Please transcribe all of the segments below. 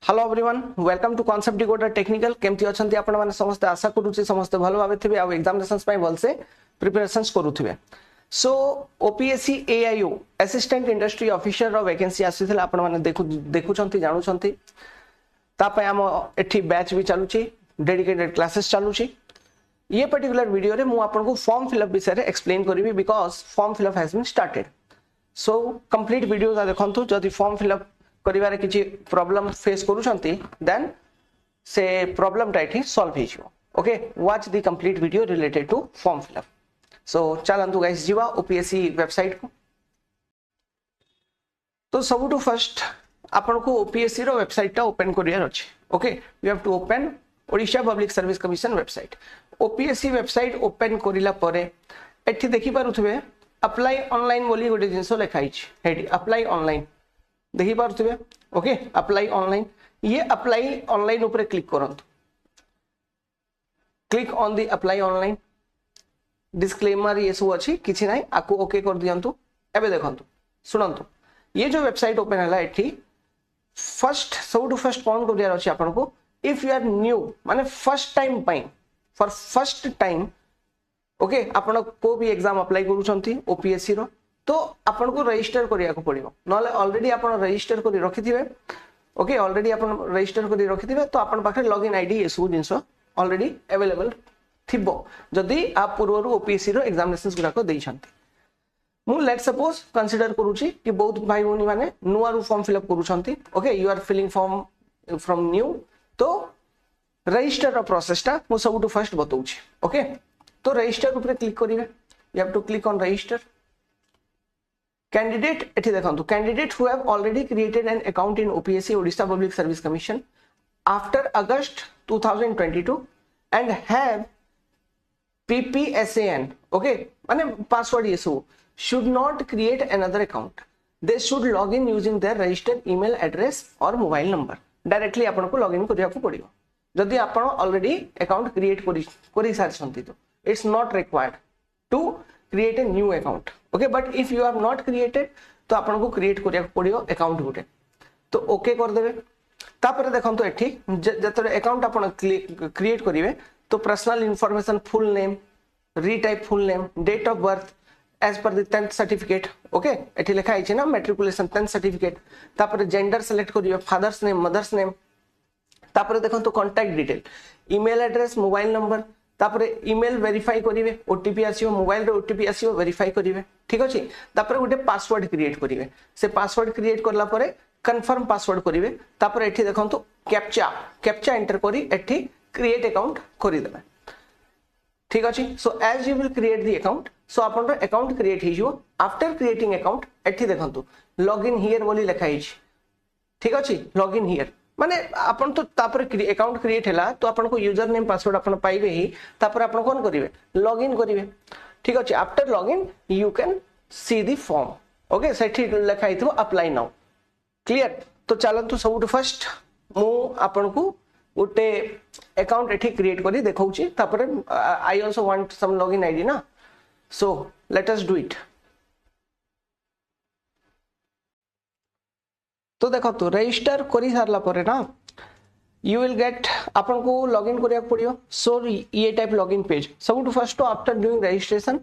Hello everyone welcome to concept decoder technical केमती अछंती आपण माने समस्त आशा करूची समस्त भलो भाबे थिबे आ एग्जामिनेशंस पय भलसे प्रिपरेशंस करूथिबे। So OPSC AIO assistant industry officer रो वैकेंसी आसीथिला आपण माने देखुचंती जानुचंती ता पय हम एठी बैच भी चालुची डेडिकेटेड क्लासेस चालुची। ये पर्टिकुलर वीडियो रे मु आपन को फॉर्म फिलअप विषय रे एक्सप्लेन करिवि because form fill up has been started. So complete video ता देखंतु जदी फॉर्म फिलअप करिवारे किछि प्रॉब्लम फेस करूछंती देन से प्रॉब्लम टाइट सॉल्व हे जिवो। Okay watch the complete video related to form fill up. So चलंतु गाइस जीवा ओपीएससी वेबसाइट को। तो सबुटु फर्स्ट आपन को ओपीएससी रो वेबसाइट ता ओपन करियार अछि। Okay you have to open Odisha public service commission website. OPSC website open करिला परे एठी देखि पारुथबे अप्लाई ऑनलाइन बोली गोटे जिंसो लिखाई छि हेडी अप्लाई ऑनलाइन देखि पारुथबे। ओके अप्लाई ऑनलाइन ये अप्लाई ऑनलाइन ऊपर क्लिक करंतु click on the apply online disclaimer ये सब अछि किछि नाही आकु ओके कर दियंतु। एबे देखंतु सुनंतु ये जो वेबसाइट ओपन हला एठी फर्स्ट सबटु फर्स्ट कोन करियार अछि आपन को इफ यू आर न्यू माने first time pi for first time okay आपण को भी एग्जाम अप्लाई करूछंती ओपीएससी रो तो आपन को रजिस्टर करिया को पड़िबो नले ऑलरेडी आपन रजिस्टर करि रखिथिबे। ओके ऑलरेडी आपन रजिस्टर करि रखिथिबे तो आपन पाखे लॉगिन आईडी ये सब जिंसो ऑलरेडी अवेलेबल थिबो जदी आप पूर्वरु ओपीएससी रो एग्जामिनेशंस गुरा को देइछंती। मु लेट सपोज कंसीडर करूची कि बहुत भाई भौनी माने नुआ रु फॉर्म फिलअप करूछंती। Okay you are filling form from new तो रजिस्टर रो प्रोसेस ता मु सबटु फर्स्ट बताउची। ओके तो रजिस्टर ऊपर क्लिक करिवे you have to click on register. Candidate एठी देखंतु candidate who have already created an account in OPSC Odisha Public Service Commission after August 2022 and have PPSAN okay माने पासवर्ड ये सब should not create another account. They should log in using their registered email address or mobile number. Directly आपन को login करिया को पड़ियो जदी आपन ऑलरेडी अकाउंट क्रिएट करि सारछंती तो it's not required to create a new account. Okay but if you have not created तो आपन को क्रिएट करिया पड़ियो अकाउंट गुटे तो ओके कर देबे। तापर देखंतु एठी जतरे अकाउंट आपन क्रिएट करिवे तो personal information full name retype full name date of birth as per the 10th certificate. Okay एठी लिखा आइछ ना मैट्रिकुलेशन 10th सर्टिफिकेट। तापर जेंडर सेलेक्ट करिवे फादर्स नेम मदर्स नेम। तापर देखंतु contact detail email address mobile number तापर email verify करिवे ओटीपी आसीबो मोबाइल रे ओटीपी आसीबो वेरीफाई करिवे ठीक अछि। तापर गुटे पासवर्ड क्रिएट करिवे से पासवर्ड क्रिएट करला परे कंफर्म पासवर्ड करिवे। तापर एठी देखंतु कैप्चा एंटर करी एठी क्रिएट अकाउंट करि देबे ठीक अछि। So as you will create the account so आपन रो अकाउंट क्रिएट हे जिवो। आफ्टर क्रिएटिंग अकाउंट एठी देखंतु लॉगिन हियर बोली लिखाई छी ठीक अछि। लॉगिन हियर माने आपन तो तापर अकाउंट क्रिएट हैला तो आपन को यूजर नेम पासवर्ड आपन पाइबे ही तापर आपन कोन करिवे लॉगिन करिवे ठीक अछि। After login you can see the form. Okay सेठी लिखाई थो अप्लाई नाउ क्लियर। तो चलंतु सबुट फर्स्ट मु आपन को उटे अकाउंट एठी क्रिएट करी देखौची तापर I also want some login ID ना so let us do it. तो देखो तो रजिस्टर करी सारला परे ना यू विल गेट आपन को लॉगिन करिया पड़ियो। सो ये टाइप लॉगिन पेज सबुट फर्स्ट तो after doing registration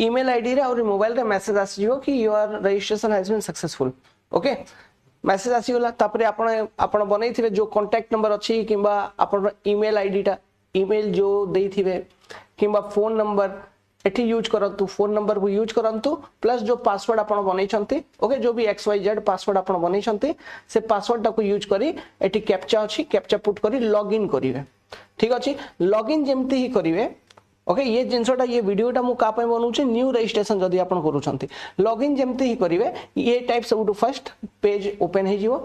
email ID रे और मोबाइल रे मैसेज आसीजो कि your registration has been successful. Okay message आसीगला तापर आपन बनैथिबे जो कांटेक्ट नंबर अछि किबा आपन ईमेल आईडी टा ईमेल जो देइथिबे किबा फोन नंबर एठी यूज करंतु फोन नंबर को यूज करंतु प्लस जो पासवर्ड आपन बनैछंती। ओके जो भी XYZ पासवर्ड आपन बनैछंती से पासवर्ड टा को यूज करी एठी कैप्चा अछि कैप्चा पुट करी लॉगिन करिवे ठीक अछि। लॉगिन जेमती ही करिवे ओके ये जिंसोटा ये वीडियोटा मु का पय बनउछि न्यू रजिस्ट्रेशन जदी आपन करूछंती लॉगिन जेमती ही करिवे ये टाइप सबटु फर्स्ट पेज ओपन हे जिवो।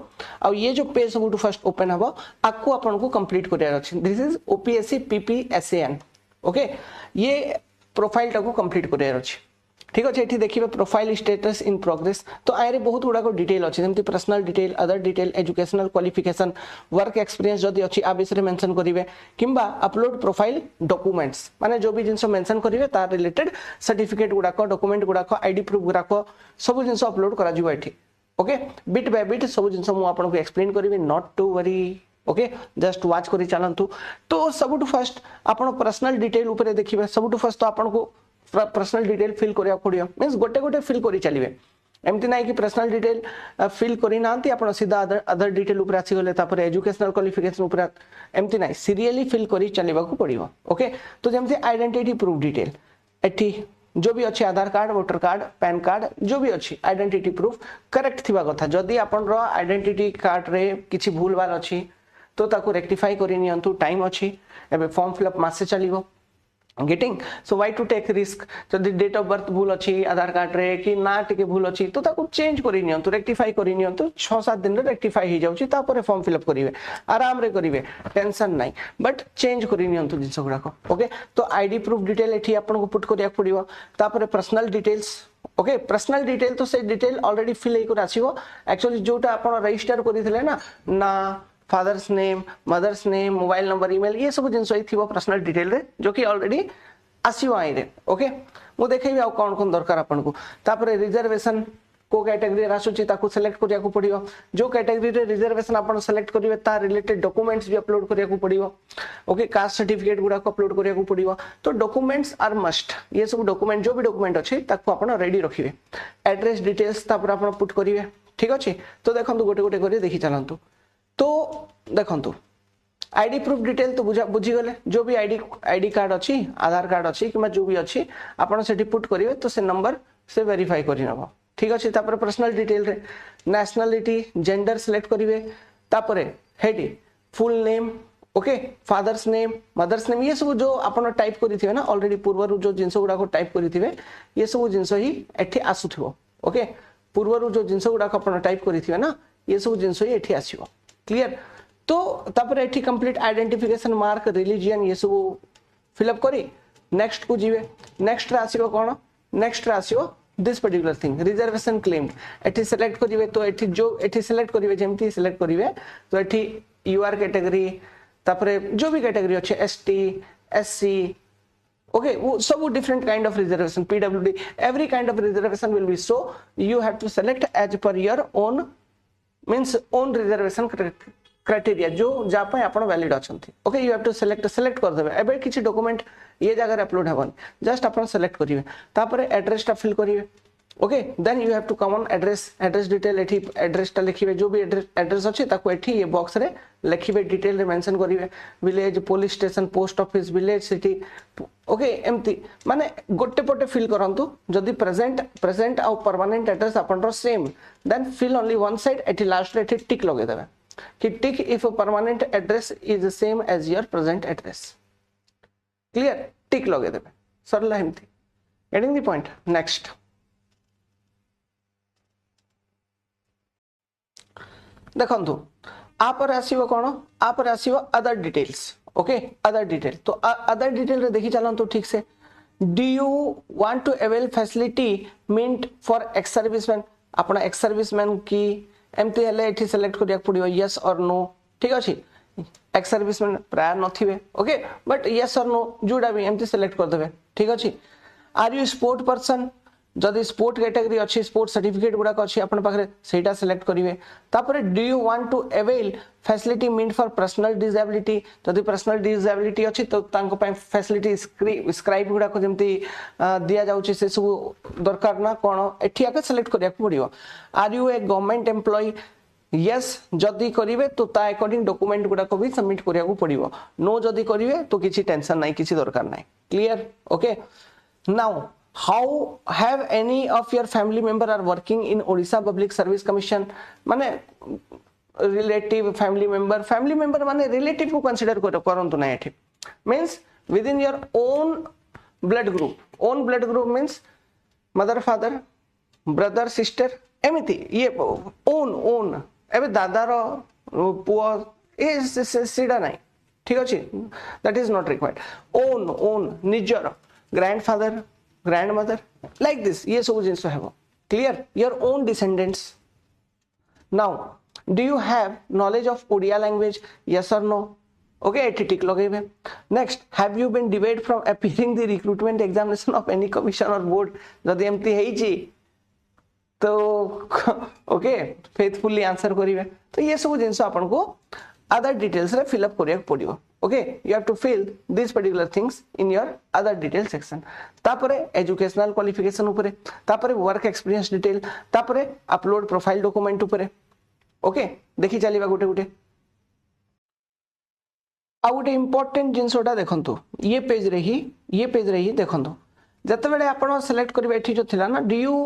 आ ये जो पेज सबटु फर्स्ट ओपन हबो आकु आपन को कंप्लीट करिया अछि। This is OPSC PPSAN। Okay ये प्रोफाइल टा को कंप्लीट करिया अछि ठीक अछि। एठी देखिबे प्रोफाइल स्टेटस इन प्रोग्रेस तो आरे बहुत गुडा को डिटेल अछि जेमति personal detail other detail educational qualification work experience जदी अछि आ विषय मेंशन करिवे किंबा अपलोड प्रोफाइल डॉक्यूमेंट्स माने जो भी जिंस मेंशन करिवे तार रिलेटेड सर्टिफिकेट गुडा को डॉक्यूमेंट गुडा को आईडी प्रूफ गुडा को सब जिंस अपलोड करा जिवो एठी ओके बिट बाय बिट सब जिन मु आपको एक्सप्लेन करी not to worry okay just watch करी चलतु तो सबुठ फर्स्ट आप पर्सनल डिटेल ऊपर देखिए सबुठ फर्स्ट तो आपको पर्सनल डिटेल फिल करिया पड़ियो मींस गोटे गोटे फिल करी चलिए एमती ना कि पर्सनल डिटेल फिल करी नांती आपण सीधा अदर डिटेल ऊपर आसी गले तापर एजुकेशनल क्वालिफिकेशन ऊपर एमती ना सीरियली फिल करी चलेबा को पड़ियो ओके तो जेमती आइडेंटिटी प्रूफ डिटेल एठी जो भी अच्छे Aadhaar card voter card PAN card जो भी अच्छी आइडेंटिटी प्रूफ करेक्ट थिबा कथा जदी आपण आइडेंटिटी कार्ड रे किछि भूल भाल अच्छी तो ताको रेक्टिफाई करी नियंतु टाइम अच्छी एबे फॉर्म फिलअप मासे चलिबो getting so why to take risk जदि डेट ऑफ बर्थ भूल अच्छी आधार कार्ड रे कि ना टिके भूल अच्छी तो ताको चेंज करी नियंतु रेक्टिफाई करी नियंतु 6-7 दिन रे रेक्टिफाई हो जाउची तापर फॉर्म फिलअप करिवे आराम रे करिवे टेंशन नाही बट चेंज करी नियंतु जिंस गुडा को ओके तो आईडी प्रूफ डिटेल एठी आपन को पुट करिया पड़िबो तापर personal details okay personal detail तो से डिटेल ऑलरेडी फिल हे कर आसीबो एक्चुअली जोटा आपन रजिस्टर करिथिले ना father's name mother's name mobile number email ये सब जिन थी पर्सनल डिटेल रे जो कि ऑलरेडी आसीबो आई रे ओके मु देखैबी आ कोन कोन दरकार आपन को तापर रिजर्वेशन को कैटेगरी आसुची ताकू सिलेक्ट करिया को पड़ियो जो कैटेगरी रे रिजर्वेशन आपन सिलेक्ट करिवे ता रिलेटेड डॉक्यूमेंट्स भी अपलोड करिया को पड़ियो ओके कास्ट सर्टिफिकेट गुडा को अपलोड करिया को पड़ियो तो डॉक्यूमेंट्स आर मस्ट ये सब डॉक्यूमेंट जो भी डॉक्यूमेंट अछि ताकू आपन रेडी रखिवे एड्रेस डिटेल्स तापर आपन पुट करिवे ठीक अछि तो देखंतु गोटे गोटे करी देखि चलंतु तो देखंतु आईडी प्रूफ डिटेल तो बुझी गले जो भी आईडी कार्ड अच्छी आधार कार्ड अच्छी कि जो भी अच्छी आपन सेठी पुट करिवे तो से नंबर से वेरीफाई करि नबो ठीक अछि तापर पर्सनल डिटेल रे नेशनलिटी जेंडर सिलेक्ट करिवे तापर हेडी full name okay father's name mother's name ये सब जो आपन टाइप करिथिवे ना ऑलरेडी पूर्वरु जो जिंस गुडा को टाइप करिथिवे ये सब जिंस ही एठी आसुथिवो ओके पूर्वरु जो जिंस गुडा को आपन टाइप करिथिवे ना ये सब जिंस ही एठी आसीबो क्लियर तो तापर एठी कंप्लीट आइडेंटिफिकेशन मार्क रिलीजियन ये सब फिलअप करी नेक्स्ट को जीवे नेक्स्ट रे आसीबो कोन नेक्स्ट रे आसीबो this particular thing reservation claimed एठी सिलेक्ट करिवे तो एठी जो एठी सिलेक्ट करिवे जेमती सिलेक्ट करिवे तो एठी यूआर कैटेगरी तापर जो भी कैटेगरी अछि ST SC okay so different kind of reservation pwd every kind of reservation will be so you have to select as per your own means own reservation criteria जो जा पे आपण वैलिड अछंती okay you have to select कर देबे एबे किछि document ये जगह रे अपलोड हबन जस्ट आपण सेलेक्ट करिवे तापर एड्रेस टा फिल करिवे okay then you have to common address detail एठी एड्रेस टा लिखिवे जो भी एड्रेस अछि ताको एठी ये बॉक्स रे लिखिवे डिटेल रे मेंशन करिवे village police station post office village city okay एम्ति माने गोटे पटे फिल करंतु जदी प्रेजेंट आ परमानेंट एड्रेस आपन रो same then fill only one side एठी लास्ट रे एठी टिक लगे देबे कि tick if permanent address is same as your present address clear tick लगे देबे सरला एम्ति गेटिंग द पॉइंट नेक्स्ट देखंतु आपर आसीबो कोन आपर आसीबो other details okay other detail तो अदर डिटेल रे देखि चलंतु ठीक से do you want to avail facility meant for ex serviceman अपना एक्स सर्विसमैन की एमती हेले एठी सिलेक्ट करिया पड़ियो यस और नो ठीक अछि एक्स सर्विसमैन प्रायर नथिबे okay but yes or no जुडा भी एमती सिलेक्ट कर देबे ठीक अछि आर यू स्पोर्ट पर्सन जदि स्पोर्ट कैटेगरी अच्छी स्पोर्ट सर्टिफिकेट गुडा अच्छी अपन पाखरे सेटा सिलेक्ट करिवे तापर do you want to avail facility meant for personal disability जदि पर्सनल डिसेबिलिटी अच्छी तो तांको पय फैसिलिटी स्क्राइब गुडा को जेमती दिया जाउची से सब दरकार ना कोन एठी आके सिलेक्ट करिया पड़ियो are you a government employee yes जदि करिवे तो ता अकॉर्डिंग डॉक्यूमेंट गुडा को भी सबमिट करिया को पड़ियो नो जदि करिवे तो किछि टेंशन नाही किछि दरकार नाही clear okay now how have any of your family member are working in Odisha Public Service Commission माने relative family member माने relative को consider करंतु ना एठी means within your own blood group means mother father brother sister एमिति ये own एबे दादा रो पुओ ए सीडा नाही ठीक अछि that is not required own निजर grandfather grandmother like this ये सब जिंस है clear your own descendants now do you have knowledge of Odia language yes or no okay tick लगेबे next have you been debarred from appearing the recruitment examination of any commission or board जदि एमती हेई छी तो okay faithfully answer करेंगे। तो ये सब जिन आपन को अदर डिटेल्स रे फिल अप करिया पड़ियो। Okay you have to fill this particular things in your other detail section. तापरे एजुकेशनल क्वालिफिकेशन ऊपर, तापरे वर्क एक्सपीरियंस डिटेल, तापरे अपलोड प्रोफाइल डॉक्यूमेंट ऊपर। ओके देखि चलिबा गोटे गोटे। आ गोटे इंपोर्टेंट जिनसोटा देखंतु ये पेज रे ही देखंतु जते बेले आपण सिलेक्ट करबे एठी जो थिला ना do you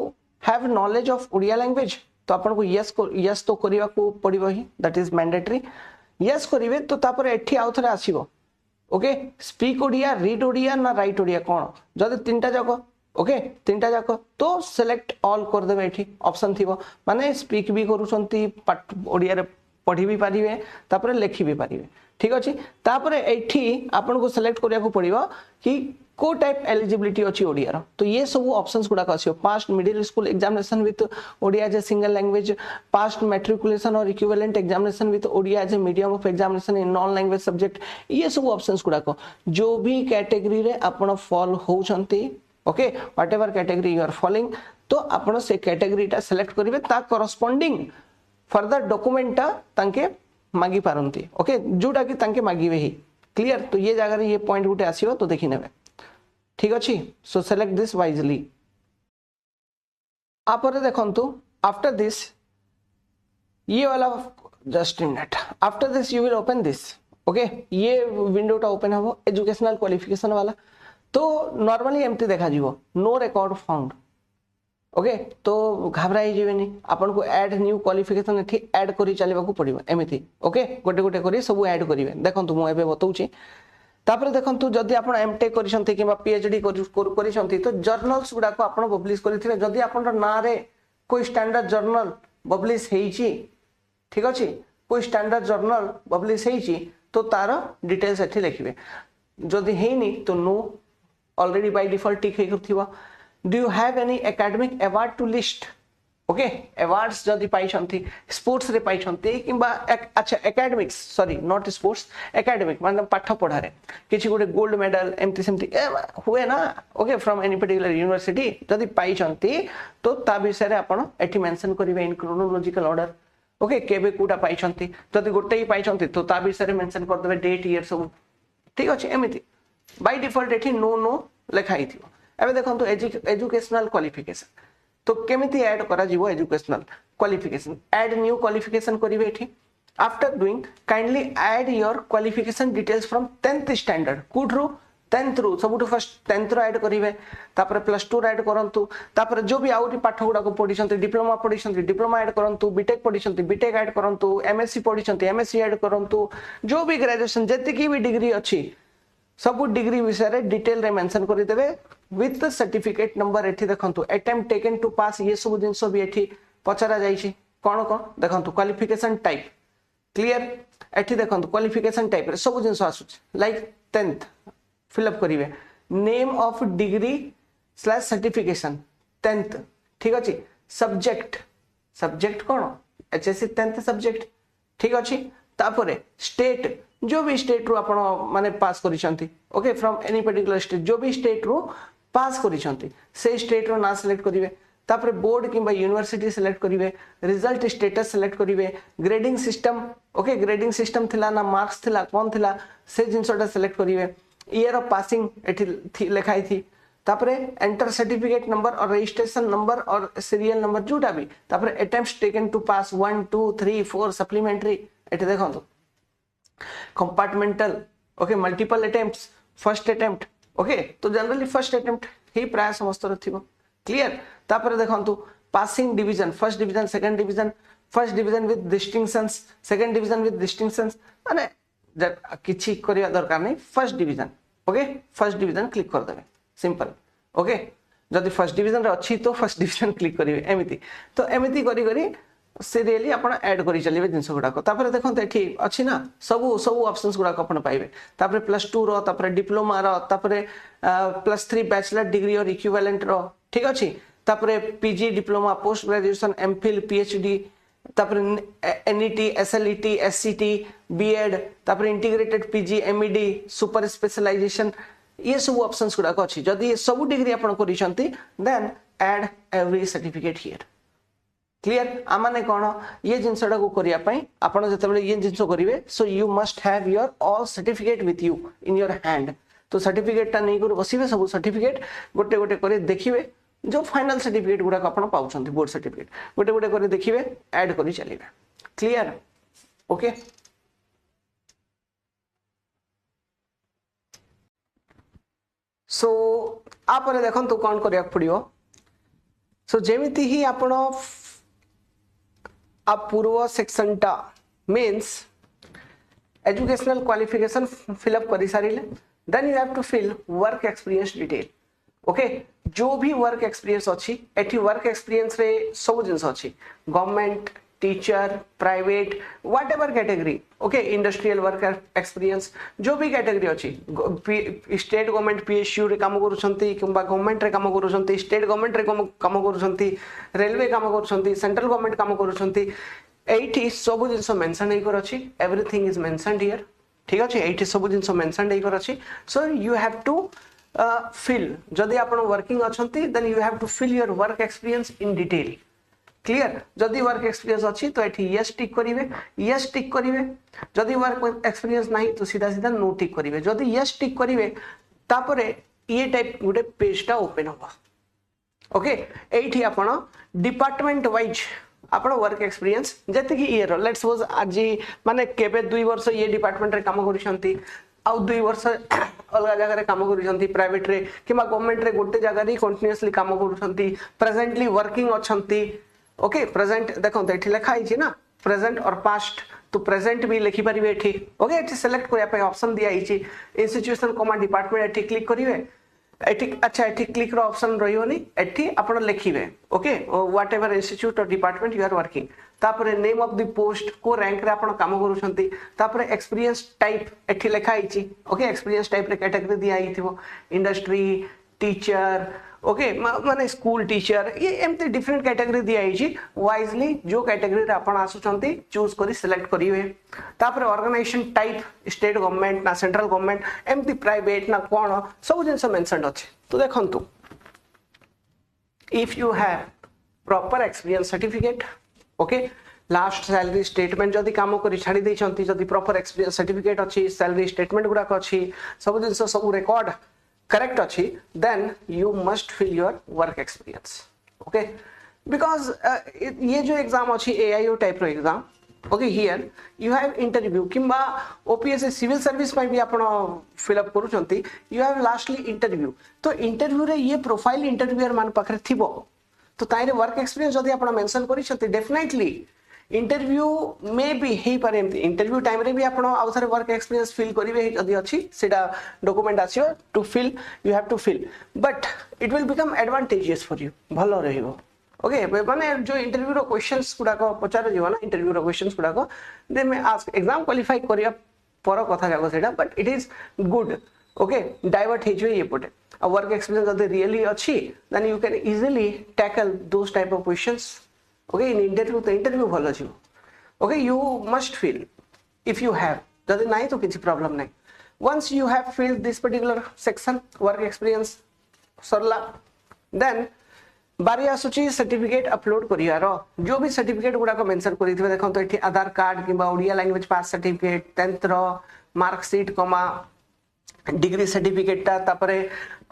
have knowledge of Odia language, तो आपण को यस तो करिवा को पड़िबो ही, दैट इज मैंडेटरी। यस करिवे तो तापर एठी आउ थरे आसीबो okay speak Odia, read Odia ना राइट ओडिया कोन, जदि तीनटा जाको ओके तीनटा जाको तो सिलेक्ट ऑल कर देबे। एठी ऑप्शन थिबो माने स्पीक भी करूछंती ओडिया रे पढ़ी भी पारिबे तापर लिखि भी पारिबे। ठीक अछि तापर एठी आपन को सिलेक्ट करिया को पड़िबो कि को टाइप एलिजिबिलिटी अछि ओडिया रो। तो ये सब ऑप्शंस गुडा आसीबो passed middle school examination with Odia as a single language, passed matriculation or equivalent examination with Odia as a medium of examination in non language subject. ये सब ऑप्शंस गुडा को जो भी कैटेगरी रे आपन फॉल होउछंती okay whatever category you are following, तो आपन से कैटेगरी टा सिलेक्ट करिवे ता करस्पोंडिंग फर्दर डॉक्यूमेंट ता तांके मागी पारंती। ओके जोटा कि तांके मागीबे ही क्लियर। तो ये जगह रे ये पॉइंट गुटे आसीबो तो देखि नेबे। ठीक अछि सो सेलेक्ट दिस वाइजली। आपरे देखंतु आफ्टर दिस ये वाला just in net after this you will open this okay ये विंडो टा ओपन हो एजुकेशनल क्वालिफिकेशन वाला। तो नॉर्मली एमती देखा जीवो नो रिकॉर्ड फाउंड ओके तो घबराई जीवेनी आपन को ऐड न्यू क्वालिफिकेशन एठी ऐड करी चलेबा को पड़िबो एमिति ओके गोटे गोटे करी सब ऐड करिवे। देखंतु मु एबे बतौची तापर देखंतु जदि आपण एमटेक करिसंती किबा पीएचडी करिसंती तो जर्नल्स गुडा को आपण पब्लिश करिथिबे। जदि आपण ना रे कोई स्टैंडर्ड जर्नल पब्लिश हेइची ठीक अछि कोई स्टैंडर्ड जर्नल पब्लिश हेइची तो तार डिटेल्स एठी लिखिबे। जदि हेइनी तो no already by default tick हे करथिबो। Do you have any academic award to list okay awards जदि पाइछंती स्पोर्ट्स रे पाइछंती किबा अच्छा academics sorry not sports academic माने पाठ पढ़ा रे किछि गोटे गोल्ड मेडल एमती सेमती हुए ना okay from any particular university जदि पाइछंती तो ता विषय रे आपण एठी मेंशन करिवे इन क्रोनोलॉजिकल ऑर्डर ओके केबे कोटा पाइछंती जदि गोटे ही पाइछंती तो ता विषय रे मेंशन कर देबे डेट ईयर सब। ठीक अछि एमिति बाय डिफॉल्ट एठी नो लिखाई थिबो। एबे देखंतु एजुकेशनल क्वालिफिकेशन तो केमिति ऐड करा जीवो educational qualification add new qualification करिवे एठी। After doing kindly add your qualification details from 10th standard कुठरू 10th रू सबुठु फर्स्ट 10th रो ऐड करिवे तापर +2 ऐड करंतु तापर जो भी आउरी पाठ गुडा को पढिसंती डिप्लोमा ऐड करंतु बीटेक पढिसंती बीटेक ऐड करंतु एमएससी पढिसंती एमएससी ऐड करंतु जो भी ग्रेजुएशन जति भी डिग्री अछि सब डिग्री विषय रे डिटेल रे मेंशन करि देबे विथ सर्टिफिकेट नंबर। एठी देखंतु अटेम्प्ट टेकन टू पास ये सब जिंस भी एठी पचरा जाईछि कोन कोन देखंतु क्वालिफिकेशन टाइप क्लियर। एठी देखंतु क्वालिफिकेशन टाइप रे सब जिंस आसुछ लाइक 10th फिल अप करिवे name of degree / certification 10th ठीक अछि सब्जेक्ट कोन एचएससी 10th सब्जेक्ट ठीक अछि। तापरे स्टेट जो भी स्टेट रू आपण माने पास करिसंती okay from any particular state जो भी स्टेट रू पास करिसंती से स्टेट रो ना सिलेक्ट करिवे। तापरे बोर्ड किबा यूनिवर्सिटी सिलेक्ट करिवे रिजल्ट स्टेटस सिलेक्ट करिवे grading system okay grading system थिला ना मार्क्स थिला कोन थिला से जिंसटा सिलेक्ट करिवे ईयर ऑफ पासिंग एठी लिखाई थी। तापरे एंटर सर्टिफिकेट नंबर और रजिस्ट्रेशन नंबर और सीरियल नंबर जोटा भी तापरे attempts taken to pass 1 2 3 4 supplementary एठी देखंतु compartmental okay multiple attempts first attempt okay तो जनरली फर्स्ट अटेम्प्ट ही प्राय समस्त रथिबो क्लियर। तापर देखंतु passing division first division second division first division with distinctions second division with distinctions माने किछि करिया दरकार नै first division okay first division click कर देबे सिंपल ओके जदि फर्स्ट डिवीजन रे अछि तो फर्स्ट डिवीजन क्लिक करिवे एमिति तो एमिति करी करी सीरियली आपण ऐड करि चलिबे जिंस गुडा को। तापर देखंत एठी अछि ना सब ऑप्शंस गुडा को आपण पाइबे तापर +2 रो तापर डिप्लोमा रो तापर +3 बैचलर डिग्री और इक्विवेलेंट रो ठीक अछि तापर PG diploma post graduation MPhil PhD तापर एनईटी एसएलईटी एससीटी बीएड तापर integrated PG MED super specialisation ये सब ऑप्शंस गुडा को अछि। जदि ये सब डिग्री आपण करिसंती then add every certificate here clear आमाने कौन ये जिनसटा को करिया पई आपण जतबेले ये जिनस करिवे so you must have your all certificate with you in your hand तो सर्टिफिकेट टा नहीं कर बसिबे सब सर्टिफिकेट गोटे गोटे करे देखिबे जो फाइनल सर्टिफिकेट गुडा को आपण पाउछंती बोर्ड सर्टिफिकेट गोटे गोटे करे देखिबे ऐड करी चलिबे क्लियर ओके सो आप देखो तो कौन करिया पड़ियो सो जेमिति ही आपण आ पूर्व सेक्शन टा मीन्स एजुकेशनल क्वालिफिकेशन फिलअप कर सारे then you have to fill work experience detail okay जो भी वर्क एक्सपीरियंस अच्छी एठी वर्क एक्सपीरियंस रे सब जिनस अच्छी government teacher private what ever category okay industrial work experience जो भी कैटेगरी अच्छी स्टेट गवर्नमेंट पीएसयू रे काम करूछंती किंबा गवर्नमेंट रे काम करूछंती स्टेट गवर्नमेंट रे काम करूछंती रेलवे काम करूछंती सेंट्रल गवर्नमेंट काम करूछंती एठी सब जिनस मेंशन हे कर अछि एवरीथिंग इज मेंशनड हियर ठीक अछि एठी सब जिनस मेंशनड हे कर अछि so you have to fill जदि आपण वर्किंग अछंती then you have to fill your work experience in detail clear जदि वर्क एक्सपीरियंस अच्छी तो ये यस टिक करेंगे यस टिक करेंगे जदि वर्क एक्सपीरियंस नहीं तो सीधा सीधा नो टिक करेंगे जदि यस टिक करेंगे तापर ये टाइप गोटे पेजटा ओपन होगा ओके एठी आपण डिपार्टमेंट वाइज आपण वर्क एक्सपीरियंस जति कि ईयर लेट्स सपोज आज माने केबे 2 वर्ष ये डिपार्टमेंट रे काम करिसंती आउ 2 वर्ष अलग जगह रे काम करिसंती प्राइवेट रे किबा गवर्नमेंट रे गोटे जगह रे कंटीन्यूअसली काम करिसंती प्रेजेंटली वर्किंग अछंती ओके प्रेजेंट देखो एठी लिखा है ना प्रेजेंट और पास्ट तो प्रेजेंट भी लिखि परिबे एठी ओके एठी सिलेक्ट करिया पे ऑप्शन दिया हिची इंस्टीट्यूशन कोमा डिपार्टमेंट एठी क्लिक करिवे एठी अच्छा एठी क्लिक रो ऑप्शन रहियोनी एठी आपण लिखिबे ओके व्हाट एवर इंस्टीट्यूट और डिपार्टमेंट यू आर वर्किंग तापर नेम ऑफ द पोस्ट को रैंक रे आपण काम करूछंती तापर एक्सपीरियंस टाइप एठी लिखा हिची ओके एक्सपीरियंस टाइप रे कैटेगरी दिया हिथिबो इंडस्ट्री टीचर ओके माने स्कूल टीचर ये एमती डिफरेंट कैटेगरी दिया है वाइजली जो कैटेगरी रे आपण आसुचंती चूज करी सिलेक्ट करिवे तापर ऑर्गेनाइजेशन टाइप स्टेट गवर्नमेंट ना सेंट्रल गवर्नमेंट एमती प्राइवेट ना कोन सब जिंस मेंशन अछि तो देखंतु if you have proper experience certificate okay last salary statement जदि काम करी छाड़ी दैछंती जदि प्रॉपर एक्सपीरियंस सर्टिफिकेट अछि सैलरी स्टेटमेंट गुडा अछि सब जिंस सब record correct achi then you must fill your work experience okay because ये जो एग्जाम अच्छी AIO टाइप रो exam okay here you have interview किंबा ओपीएससी सिविल सर्विस में भी आपण फिल अप करूचंती यू हैव लास्टली इंटरव्यू तो इंटरव्यू रे ये प्रोफाइल इंटरव्यूअर मान पाखरे थिबो तो ताइरे वर्क एक्सपीरियंस जदि आपण मेंशन करिसंती डेफिनेटली इंटरव्यू में भी हे पारे इंटरव्यू टाइम रे भी आपण आउथरे वर्क एक्सपीरियंस फिल करिवे जदि अछि सेटा डॉक्यूमेंट आसियो to fill you have to fill but it will become advantageous for you भलो रहिबो ओके माने जो इंटरव्यू रो क्वेश्चंस गुडा को पचार जीव ना इंटरव्यू रो क्वेश्चंस गुडा को दे में आस्क एग्जाम क्वालिफाई करिया पर कथा जाको सेटा but it is good okay divert हे जो ये पटे आ वर्क एक्सपीरियंस जदि रियली अछि then you can easily tackle those type of questions okay in interview the interview भलो छी okay you must fill if you have जदि नहीं तो किसी प्रॉब्लम नहीं once you have filled this particular section work experience Sarla then बारी आसुची certificate upload करियार जो भी सर्टिफिकेट गुडा को मेंशन करिथिबे देखो तो एठी आधार कार्ड किबा ओडिया लैंग्वेज पास सर्टिफिकेट 10th रो मार्कशीट कमा डिग्री सर्टिफिकेट ता तापरे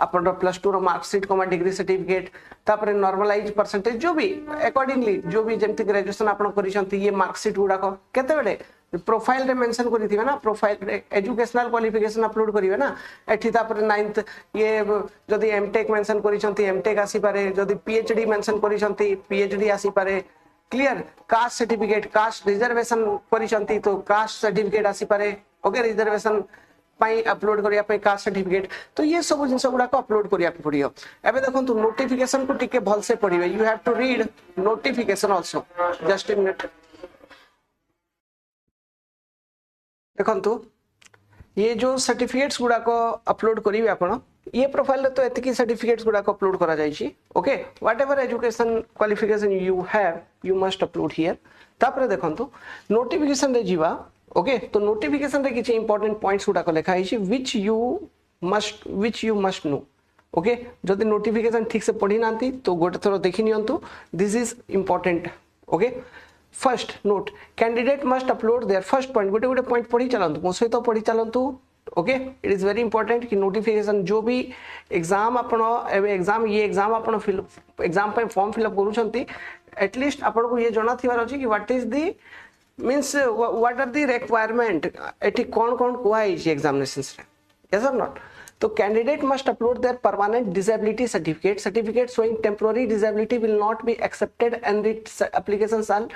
अपन +2 रो मार्कशीट कमा डिग्री सर्टिफिकेट तापरे नॉर्मलाइज परसेंटेज जो भी अकॉर्डिंगली जो भी जेमति ग्रेजुएशन अपन करिसंती ये मार्कशीट गुडा को केते बेले प्रोफाइल रे मेंशन करिथिबे ना प्रोफाइल रे एजुकेशनल क्वालिफिकेशन अपलोड करिवे ना एठी तापरे 9th ये जदी एमटेक मेंशन करिसंती एमटेक आसी पारे जदी पीएचडी मेंशन करिसंती पीएचडी आसी पारे clear caste certificate caste reservation करिसंती तो कास्ट सर्टिफिकेट आसी पारे ओके रिजर्वेशन पाई अपलोड करिया पे कास्ट सर्टिफिकेट तो ये सब जिंस गुडा को अपलोड करिया पड़ियो एबे देखंतु नोटिफिकेशन को टिके भल से पढिबे you have to read notification also just a minute देखंतु ये जो सर्टिफिकेट्स गुडा को अपलोड करिवे आपण ये प्रोफाइल रे तो एतिकी सर्टिफिकेट्स गुडा को अपलोड करा जाईची okay whatever education qualification you have you must upload here तापर देखंतु नोटिफिकेशन रे जीवा ओके तो नोटिफिकेशन रे किछ इंपोर्टेंट पॉइंट्स गुडा को लिखा है which you must know okay जदि नोटिफिकेशन ठीक से पढ़ी नांती तो गोटे थरो देखि नियंतु this is important okay first note candidate must upload there first point गोटे गोटे पॉइंट पढ़ी चलतु मो सहित पढ़ी चलतु okay it is very important कि नोटिफिकेशन जो भी एग्जाम आपण एग्जाम ये एग्जाम आपण एग्जाम पे फॉर्म फिलअप करूछंती एटलीस्ट आपण को ये जणा थिवार अछि कि what is the means what are the requirement एठी कोन कोन कोहाई छि एग्जामिनेशंस रे यस और नॉट तो candidate must upload their permanent disability certificate showing temporary disability will not be accepted and its application shall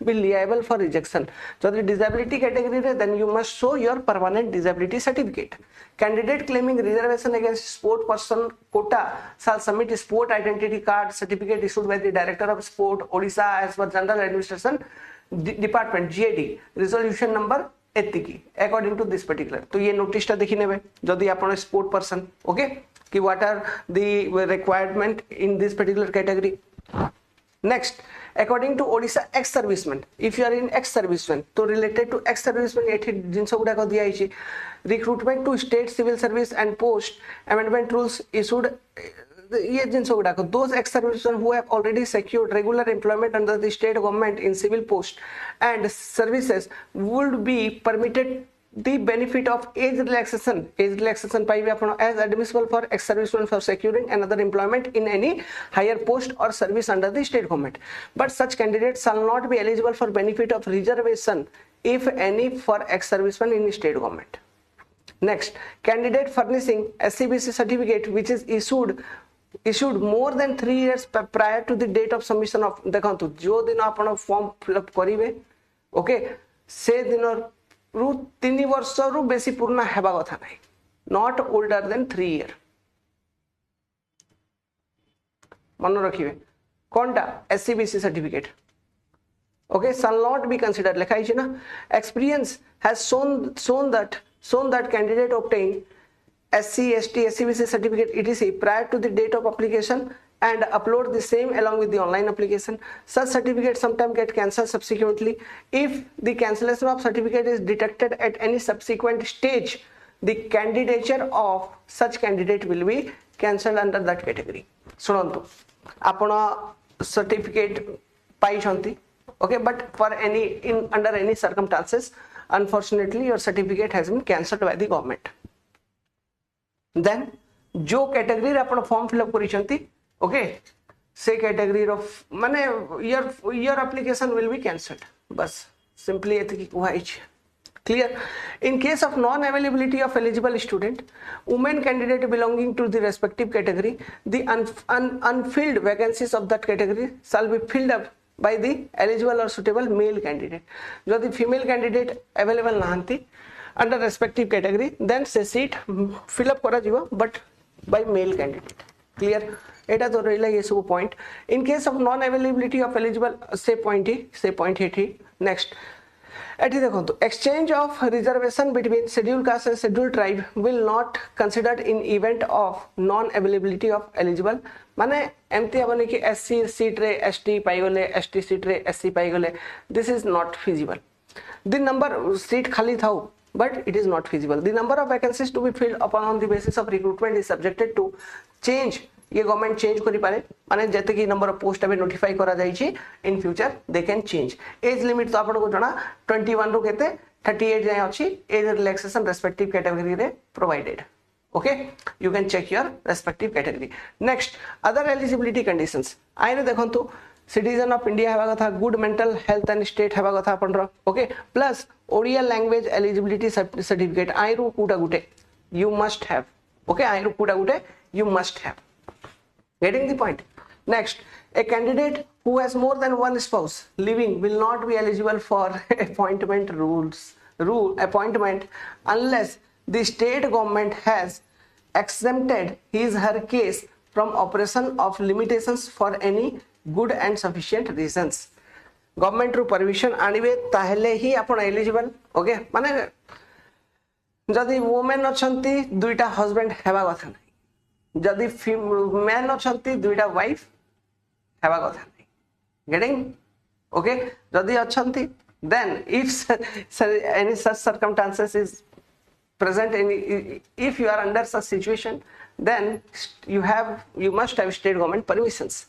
be liable for rejection जदि disability category रे then you must show your permanent disability certificate candidate claiming reservation against sport person quota shall submit sport identity card certificate issued by the director of sport Odisha as per general administration department GAD resolution number एतिकी according to this particular तो ये notice टा देखि नेबे जदी आपण sport person okay कि what are the requirement in this particular category next according to Odisha ex serviceman if you are in ex serviceman तो रिलेटेड टू एक्स सर्विसमैन एठी जिंस गुडा को दिया आइछि recruitment to state civil service and post amendment rules issued ये जिनस गुड़ाक those ex serviceman who have already secured regular employment under the state government in civil post and services would be permitted the benefit of age relaxation पाइबे आपण as admissible for ex servicemen for securing another employment in any higher post or service under the state government but such candidates shall not be eligible for benefit of reservation if any for ex servicemen in state government next candidate furnishing SCBC certificate which is issued more than 3 years prior to the date of submission of देखंतु जो दिन आपण form fill up करिवे okay से दिन रु 3 वर्ष रु बेसी पूर्ण हेबा कथा नाही नॉट ओल्डर देन 3 ईयर मन रखिवे कोनटा SCBC certificate okay shall not be considered लिखाई छै ना experience has shown that candidate obtained SC, ST, SCBC certificate etc. prior to the date of application and upload the same along with the online application. Such certificates sometimes get cancelled subsequently. If the cancellation of certificate is detected at any subsequent stage, the candidature of such candidate will be cancelled under that category. सुनंतु आपण certificate पाई छंती okay but for any in under any circumstances unfortunately your certificate has been cancelled by the government. Then जो category रे आपण form fill up करिसंती okay से category रो माने your application will be cancelled बस सिंपली एति की कहै छै clear in case of non availability of eligible student women candidate belonging to the respective category the unfilled vacancies of that category shall be filled up by the eligible or suitable male candidate जदि female candidate available नाहंती under respective category then से seat fill up करा जीवो but by male candidate clear एटा तो रहला ये सब point in case of non availability of eligible से point एठी next एठी देखो तो exchange of reservation between scheduled caste and scheduled tribe will not considered in event of non availability of eligible माने एमती हबने कि SC सीट रे ST पाई गले ST सीट रे SC पाई गले this is not feasible the number seat खाली थाउ but it is not feasible. The number of vacancies to be filled upon the basis of recruitment is subjected to change. ये government change करि पारे माने जते कि number of post अबे notify करा जाई छी in future they can change age limit तो आपण को जणा 21 रो केते 38 जाय अछि एज रिलैक्सेशन रेस्पेक्टिव कैटेगरी रे provided okay you can check your respective category next other eligibility conditions आइरे देखंतु सिटीजन ऑफ इंडिया हेबा कथा good mental health and state हेबा कथा अपन रो okay plus Odia language eligibility certificate आइरु कुटा गुटे यू मस्ट हैव ओके आइरु कुटा गुटे you must have getting the point next a candidate who has more than one spouse living will not be eligible for appointment appointment unless the state government has exempted her case from operation of limitations for any good and sufficient reasons government रू permission आनिबे ताहेले ही आपण eligible okay माने जदी women अछंती दुईटा husband हेबा कथा नै जदी man अछंती दुईटा वाइफ हेबा कथा नै गेटिंग ओके जदी अछंती then if any such circumstances is present if you are under such situation then you must have state government permissions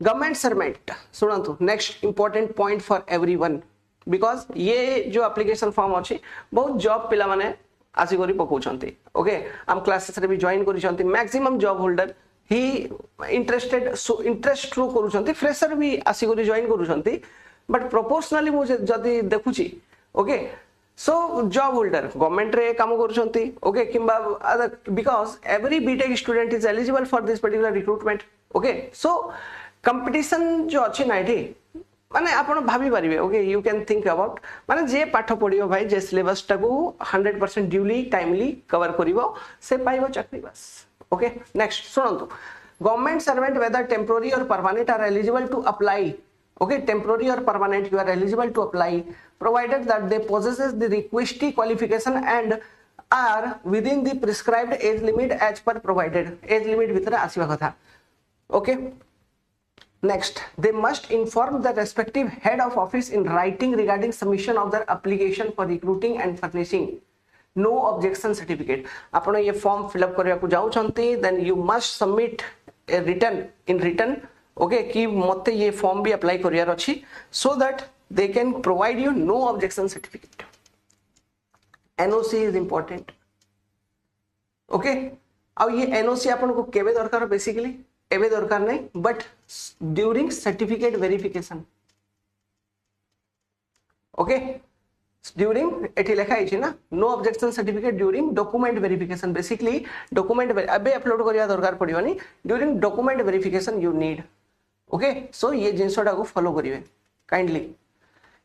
government servant सुनंतु next important point for everyone because ये जो application form अच्छी बहुत job पिला माने आसिक पकाउछंती okay आम classes रे भी जॉइन करिसंती मैक्सिमम जॉब होल्डर ही इंटरेस्ट थ्रू करूछंती फ्रेशर भी आसिक जॉइन करूछंती बट प्रोपोर्शनली मुझे जदी देखुची okay so job holder government रे काम करूछंती ओके किंबा because every BTech student is eligible for this particular recruitment okay so competition जो अच्छी ना ये माने आपण भाभी पारिबे okay you can think about माने जे पाठ पढियो भाई जे सिलेबस टाकू 100% ड्यूली टाइमली कवर करिवो से पाइबो चाकरी बस ओके नेक्स्ट सुनंतु गवर्नमेंट सर्वेंट वेदर टेम्पोररी और permanent are eligible to apply okay temporary or permanent you are eligible to apply provided that they possesses the requisite qualification and are within the prescribed age limit as per provided age limit भितर आसीबा कथा okay next they must inform the respective head of office in writing regarding submission of their application for recruiting and furnishing no objection certificate आपण ये form fill up करिया को जाउ छंती then you must submit a written okay कि मते ये form भी अप्लाई करियार अछि so that they can provide you no objection certificate NOC is important okay आ ये एनओसी आपन को केबे दरकार बेसिकली एबे दरकार नै but during certificate verification okay during एठी लिखा है ना no objection certificate during document verification basically document अबे अपलोड करिया दरकार पड़िबनी during document verification you need okay so ये जिनसटा को फॉलो करिवे kindly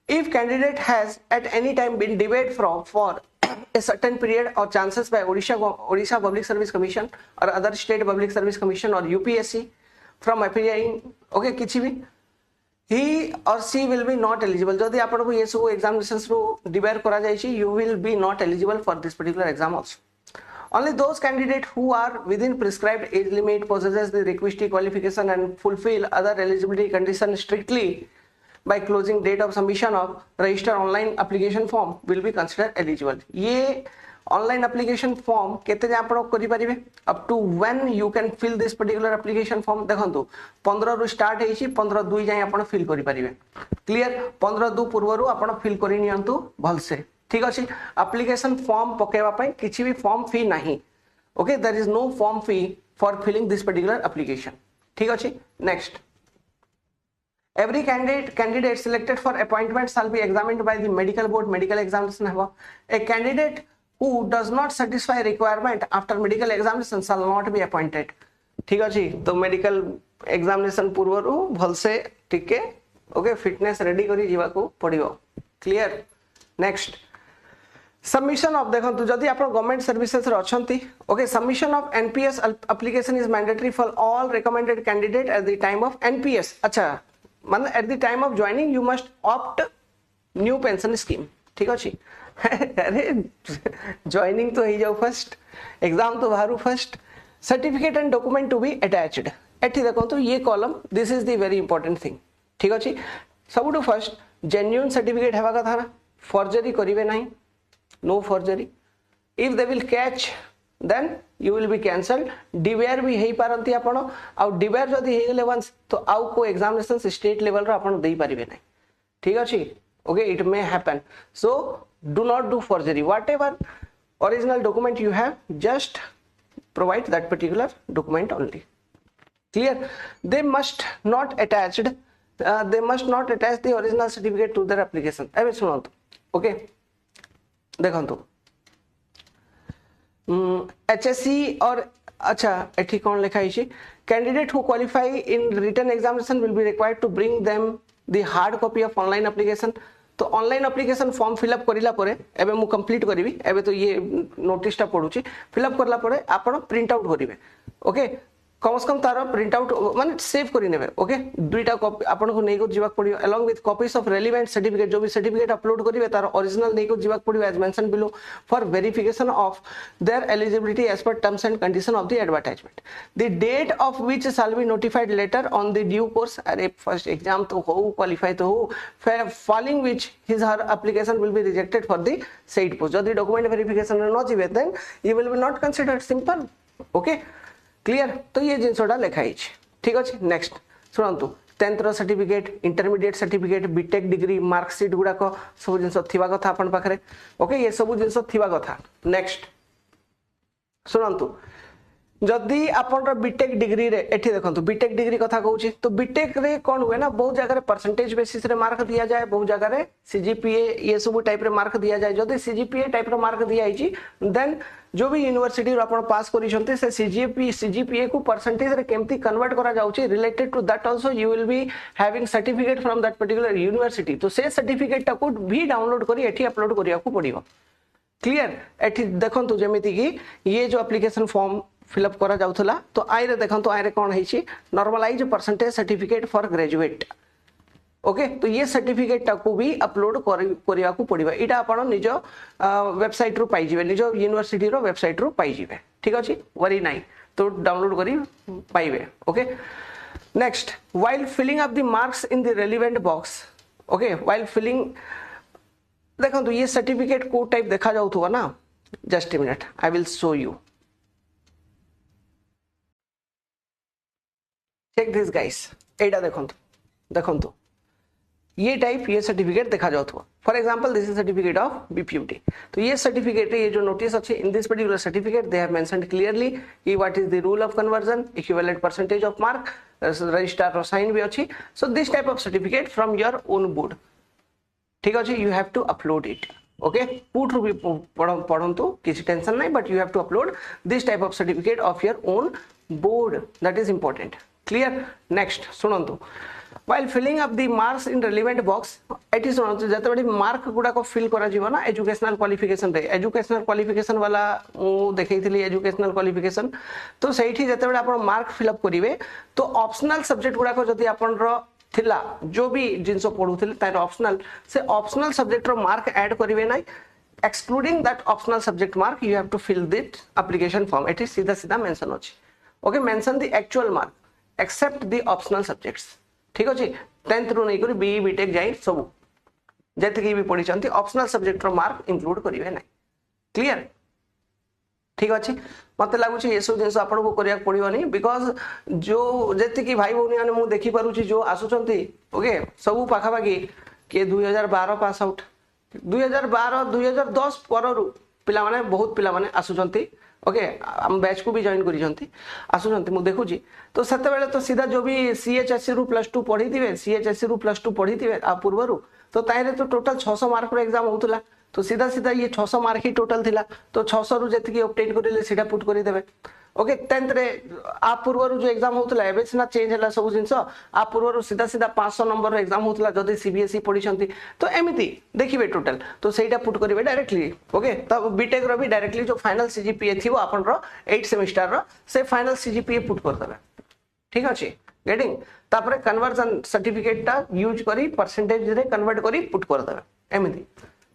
if candidate has at any time been debarred from for a certain period or chances by Odisha Public Service Commission or other state public service commission or UPSC from applying okay किछि भी he or she will be not eligible जदि आपण को ये सब examinations रो debate करा जाय छी you will be not eligible for this particular exam also only those candidates who are within prescribed age limit possesses the requisite qualification and fulfill other eligibility conditions strictly by closing date of submission of register online application form will be considered eligible ये online application form केते जे आपण करि परिबे up to when you can fill this particular application form देखंतु 15 रु start हेछि 15 2 जाय आपण fill करि परिबे क्लियर 15 2 पूर्व रु आपण फिल करि नियंतु भलसे ठीक अछि एप्लिकेशन फॉर्म पकेवा पय किछि भी फॉर्म फी नाही okay there is no form fee for filling this particular application ठीक अछि next every candidate selected for appointment shall be examined by the medical board medical examination haba a candidate who does not satisfy requirement after medical examination shall not be appointed ठीक अछि तो medical examination पूर्व रु भलसे ठीके okay fitness ready करी जीवा को पड़ियो क्लियर नेक्स्ट सबमिशन ऑफ देखंतु जदी आपण गवर्नमेंट सर्विसेज रे अछंती okay submission of NPS application is mandatory for all recommended candidate at the time of NPS अच्छा माने at the time of joining you must opt new pension scheme ठीक अछि अरे जॉइनिंग तो ही जाओ फर्स्ट एग्जाम तो बाहरु first certificate and document to be attached एठी देखंतु ये column this is the very important thing ठीक अछि सबटू फर्स्ट जेन्युइन सर्टिफिकेट हेबा कथा ना फॉर्जरी करिवे नाही no forgery if they will catch then you will be cancelled debar भी हेई पारंती आपण आ डिवेयर जदी हे गेले वंस तो आउ को एग्जामिनेशन स्टेट लेवल रो आपण देई परिबे नै ठीक अछि okay it may happen so do not do forgery whatever original document you have just provide that particular document only clear they must not attach the original certificate to their application एबे सुनंतु okay देखंतु HSC और अच्छा एठी कोन लिखा है candidate who qualify in written examination will be required to bring them the hard copy of online application तो online application form fill up करिला परे एबे मु कंप्लीट करिवि एबे तो ये नोटिस टा पढुची फिलअप करला परे आपण प्रिंट आउट करिवे ओके कम से कम तार प्रिंट आउट माने सेव करि नेबे ओके दुईटा कॉपी आपण को नै को जीवाक पड़ियो along with copies of relevant certificate जो भी सर्टिफिकेट अपलोड करिवे तार ओरिजिनल नै को जीवाक पड़ियो as mentioned below for verification of their eligibility as per terms and condition of the advertisement the date of which shall be notified later on the due course अरे first exam तो हो qualify तो हो following which his her application will be rejected for the said post जदी document verification न जिवे then you will be not considered simple okay clear तो ये जिनसोटा लिखाई ठीक अच्छे नेक्स्ट शुणु 10th रो certificate intermediate certificate BTech degree marksheet गुड़ाक सब जिन थिबा कथा आपन पाखरे ओके ये सब जिन थिबा कथा नेक्स्ट शुणु जदि आपन बीटेक डिग्री रे एठी देखंतु बीटेक डिग्री कथा कहूची तो बीटेक रे कोन हुए ना बहुत जगह परसेंटेज बेसिस रे मार्क दिया जाए बहुत जगह रे सीजीपीए ये सब टाइप रे मार्क दिया जाए जदि सीजीपीए टाइप रो मार्क दिया आइची देन जो भी यूनिवर्सिटी रो आपण पास करिसंते से सीजीपीए को परसेंटेज रे केमती कन्वर्ट करा जाउची related to that also you will be having certificate from that particular university तो से सर्टिफिकेट टाको भी डाउनलोड करी एठी अपलोड करिया को पड़िबो क्लियर एठी देखंतु जेमिति कि ये जो एप्लीकेशन फॉर्म फिलअप करा जाउथला तो आई रे देखंतु आई रे कोन हेची normalise percentage certificate for graduate okay तो ये सर्टिफिकेट टाको भी अपलोड करिया को पड़िबा इटा आपण निज वेबसाइट रु पाई जिवे निज यूनिवर्सिटी रो वेबसाइट रु पाई जिवे ठीक अछि वरी नाही तो डाउनलोड करी पाइबे okay next while filling up the marks in the relevant box okay while filling देखंतु ये सर्टिफिकेट को टाइप देखा जाउथवा ना just a minute I will show you check this guys एटा देखंतु ये टाइप ये सर्टिफिकेट देखा जाउथवा for example this is certificate of BPUT तो ये सर्टिफिकेट ये जो नोटिस अच्छे in this particular certificate they have mentioned clearly कि what is the rule of conversion equivalent percentage of mark registrar sign भी अच्छी so this type of certificate from your own board ठीक अच्छे you have to upload it okay put भी पढ़ंतु किसी tension नहीं but you have to upload this type of certificate of your own board that is important clear next सुनंतु while filling up the marks in relevant box एटी सुनंतु जते बडी mark गुडा को फिल करा जीवो ना एजुकेशनल क्वालिफिकेशन रे एजुकेशनल क्वालिफिकेशन वाला देखैथिली एजुकेशनल क्वालिफिकेशन तो सेठी जते बडी आपण मार्क फिल अप करिवे तो ऑप्शनल सब्जेक्ट गुडा को जदी आपण रो थिला जो भी जिंसो पढुथिले तार ऑप्शनल से ऑप्शनल सब्जेक्ट रो मार्क ऐड करिवे नै excluding that optional subject mark you have to fill this application form it is सीधा सीधा मेंशन अछि okay mention the actual mark except the optional subjects ठीक अछि 10th रो नै करी बीई बीटेक जाई सब जति भी पढी चंती ऑप्शनल सब्जेक्ट रो मार्क इंक्लूड करिवे नै क्लियर ठीक अछि मते लागु छी ये सब जिंस आपन को करिया पड़ियो नै बिकॉज़ जो जति की भाई भौनी माने मु देखि पारु छी जो आसु चंती ओके सब पाखा बाकी के 2012 पास आउट 2012 2010 पररु पिला माने बहुत पिला माने आसुचंती ओके हम बैच को भी जॉइन करी जंती आसुचंती मु देखु छी तो सेते बेले तो सीधा जो भी सीएचएससी रु +2 पढी दिबे सीएचएससी रु +2 पढी दिबे आ पूर्वरु तो ताइरे तो टोटल 600 मार्क रो एग्जाम होतला तो सीधा सीधा ये 600 मार्क ही टोटल थिला तो 600 रु जति की ऑब्टेन करिले सीधा पुट करी देबे ओके 10th रे आ पूर्वरु जो एग्जाम होतला एबे सिना चेंज हला सब जिंस आ पूर्वरु सीधा सीधा 500 नंबर रो एग्जाम होतला जदी सीबीएसई पढी छंती तो एमिति देखिबे टोटल तो सेटा पुट करिवे डायरेक्टली ओके तब बीटेक रो भी डायरेक्टली जो फाइनल सीजीपीए थिवो आपन रो 8 सेमेस्टर रो से फाइनल सीजीपीए पुट कर देबे ठीक अछि गेटिंग तापरे कन्वर्जन सर्टिफिकेट ता यूज करी परसेंटेज रे कन्वर्ट करी पुट कर देबे एमिति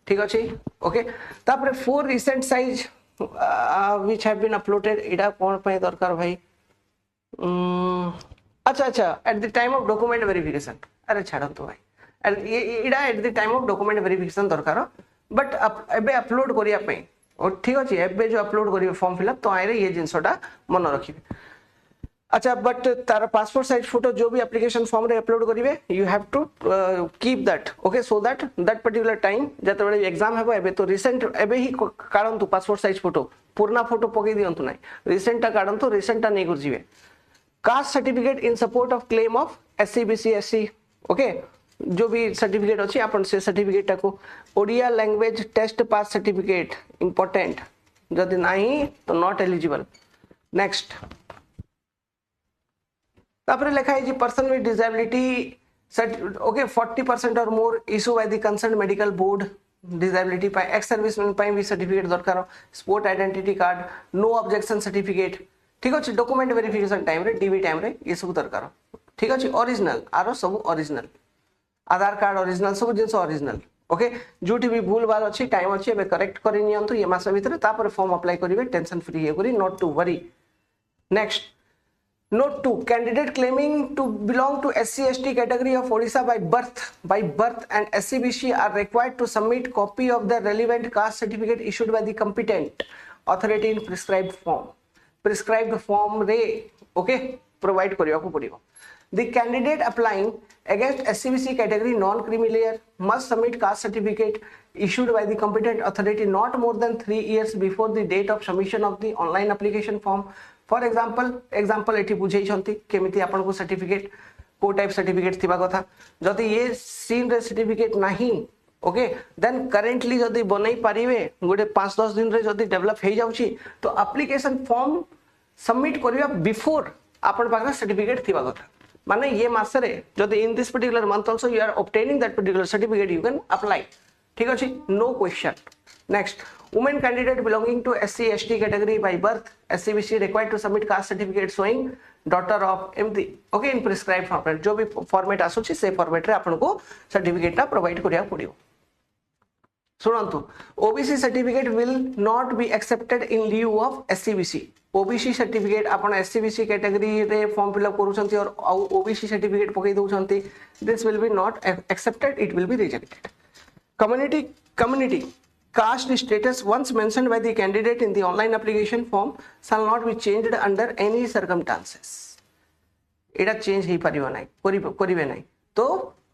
ठीक अछि ओके तापरे 4 recent size which have been uploaded इडा कोन पय दरकार भाई अच्छा अच्छा at the time of document verification अरे छाड़ंतु भाई Ida at the time of document verification दरकार बट एबे अपलोड करिया पय और ठीक अछि एबे जो अपलोड करिवे फॉर्म फिलअप तो आइरे ये जिंसटा मन रखिबे अच्छा बट तार पासपोर्ट साइज फोटो जो भी एप्लीकेशन फॉर्म रे अपलोड करिवे you have to keep that okay so that particular time जते बेले एग्जाम हेबो एबे तो रिसेंट एबे ही काढंतु पासपोर्ट साइज फोटो पुरना फोटो पके दियंतु नै रिसेंट टा काढंतु रिसेंट टा नै कर जिवे caste certificate in support of claim of SC BC SC okay जो भी सर्टिफिकेट अछि अपन से सर्टिफिकेट टा को Odia language test pass certificate important जदी नाही तो नॉट एलिजिबल नेक्स्ट तापरे लिखा है जी पर्सन विथ डिसेबिलिटी ओके 40% और more issue by the concern medical board disability पाई एक्स सर्विसमैन पाई भी सर्टिफिकेट दरकार sport identity card no objection certificate ठीक अछि डॉक्यूमेंट वेरिफिकेशन टाइम रे डीबी टाइम रे ये सब दरकार ठीक अछि ओरिजिनल आरो सब ओरिजिनल आधार कार्ड ओरिजिनल सब जिंस ओरिजिनल ओके जोटी भी भूल भाल अछि टाइम अछि एबे करेक्ट करि नियंतु ये मास भीतर तापर फॉर्म अप्लाई करिवे टेंशन फ्री हे करी not to worry next Note 2 candidate claiming to belong to SC/ST category of Odisha by birth and SCBC are required to submit copy of the relevant caste certificate issued by the competent authority in prescribed form रे okay provide करिया को पड़िबो The candidate applying against SCBC category non-creamy layer must submit caste certificate issued by the competent authority not more than 3 years before the date of submission of the online application form. For example एठी बुझेइछंती केमिति आपन को certificate को type certificate थिबा कथा जदि ये scene रे सर्टिफिकेट नाही ओके देन करेंटली जदि बनै पारिबे गोटे 5-10 दिन रे जदि डेवलप हे जाउची तो एप्लीकेशन फॉर्म सबमिट करिया बिफोर आपन पाखा सर्टिफिकेट थिबा कथा माने ये मासरे जदि in this particular month also you are obtaining that particular certificate you can apply ठीक अछि no question next women candidate belonging to SC ST category by birth SCBC required to submit caste certificate showing daughter of MD okay in prescribed format जो भी format आसुची से format रे आपन को certificate टा प्रोवाइड करिया पड़ियो सुनंतु OBC certificate will not be accepted in लिeu ऑफ SCBC OBC सर्टिफिकेट आपन SCBC कैटेगरी रे फॉर्म फिल अप करूछंती और OBC सर्टिफिकेट पकई दउछंती this will be not accepted it will be rejected community caste status once mentioned by the candidate in the online application form shall not be changed under any circumstances Etah change हे परिबो नै करिवे नै तो